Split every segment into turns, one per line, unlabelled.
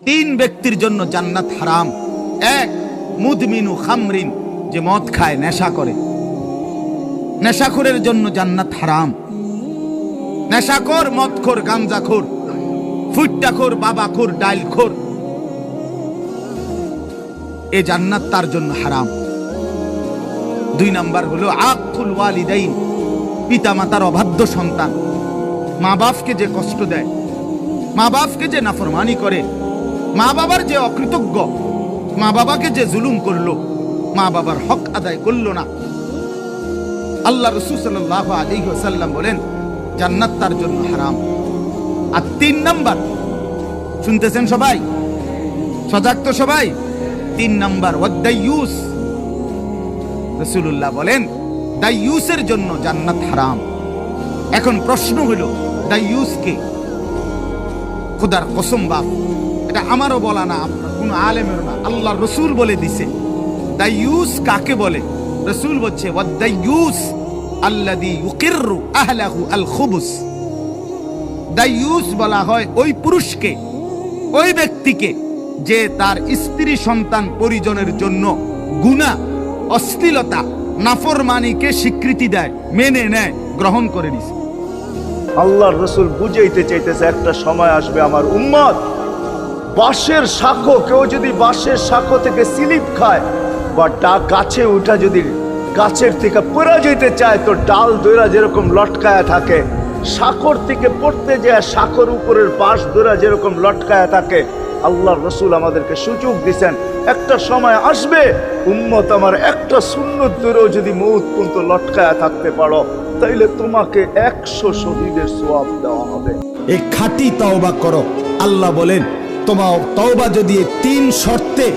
তিন ব্যক্তির জন্য জান্নাত হারাম। এক, মুদমিনু খামরিন, যে মদ খায়, নেশা করে, নেশাখোরের জন্য জান্নাত হারাম। নেশাখোর, মদখোর, গাঞ্জাখোর, ফুট্টাখোর, বাবাখোর, ডাইলখোর, এ জান্নাত তার জন্য হারাম। দুই নাম্বার হলো আকুল ওয়ালিদাইন, পিতা মাতার অবাধ্য সন্তান, মা বাপকে যে কষ্ট দেয়, মা বাপকে যে নাফরমানি করে, মা বাবার যে অকৃতজ্ঞ, মা বাবাকে যে জুলুম করলো, মা বাবার হক আদায় করলো না। আল্লাহ রাসূল সাল্লাল্লাহু আলাইহি ওয়াসাল্লাম বলেন জান্নাত তার জন্য হারাম। আর তিন নাম্বার, শুনতেছেন সবাই, সজাগ তো সবাই? তিন নাম্বার ওয়াদাইয়ুস, রাসূলুল্লাহ বলেন দাইয়ুসের জন্য জান্নাত হারাম। এখন প্রশ্ন হলো দাইয়ুস কে? খোদার কসম বাপ, এটা আমারও বলা না, কোন আলেমের না, আল্লাহর রাসূল বলে দিছে। দাইয়ুস কাকে বলে? রাসূল বলছে ওয়াদাইয়ুস আল্লাযী ইউকিররু আহলাহু আল খুবুস। দাইয়ুস বলা হয় ওই পুরুষকে, ওই ব্যক্তিকে যে তার স্ত্রী সন্তান পরিজনের জন্য গুনাহ, অশ্লীলতা, নাফরমানিকে স্বীকৃতি দেয়, মেনে নেয়, গ্রহণ করে নিছে।
আল্লাহর রাসূল বুঝাইতে চাইতেছে একটা সময় আসবে আমার উম্মত, বাঁশের শাখো, কেউ যদি বাঁশের শাখো থেকে স্লিপ খায় বা গাছে উঠা যদি গাছের থেকে পড়ে যেতে চায়, তো ডাল দইরা যেরকম লটকায়া থাকে, শাখর থেকে পড়তে যায় শাখর উপরের বাঁশ দইরা যেরকম লটকায়া থাকে, আল্লাহর রাসূল আমাদেরকে সুযোগ দিবেন একটা সময় আসবে উম্মত আমার একটা সুন্নত ধরেও যদি মউত পর্যন্ত লটকায়া থাকতে পারো, তাইলে তোমাকে 100 শহীদের সওয়াব দেওয়া হবে।
এই খাঁটি তওবা করো। আল্লাহ বলেন তোমার তওবা যদি তিন শর্তে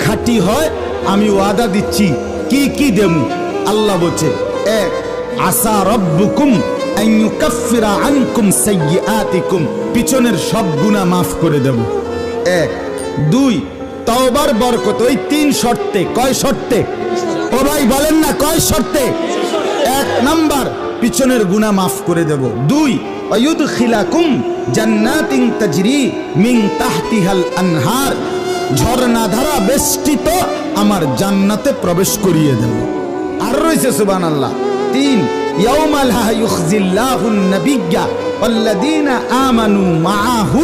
খাঁটি হয়, আমি ওয়াদা দিচ্ছি কি কি দেব। আল্লাহ বলছে, এক, আসা রব্বুকুম আন ইউকাফিরা আনকুম সাইয়্যাতিকুম, পিছনের সব গুনাহ মাফ করে দেব। এক। দুই, তওবার বরকত ওই তিন শর্তে। কয় শর্তে? ও ভাই বলেন না কয় শর্তে? এক নাম্বার, পিছনের গুনাহ মাফ করে দেব। দুই, ওয়ায়ুদখিলাকুম জান্নাতিন তাজরি মিন তাহতিহাল আনহার, ঝর্ণা ধারা বেষ্টিত আমার জান্নাতে প্রবেশ করিয়ে দেব। আর রয়েছে সুবহানাল্লাহ। তিন, ইয়াউমা লা ইউখজিল্লাহুন নাবিয়্যা ওয়াল্লাযীনা আমানু মাআহু,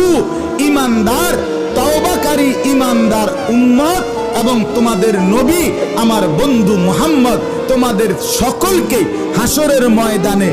ঈমানদার তওবাকারী ঈমানদার উম্মত এবং তোমাদের নবী আমার বন্ধু মুহাম্মদ তোমাদের সকলকে হাসরের ময়দানে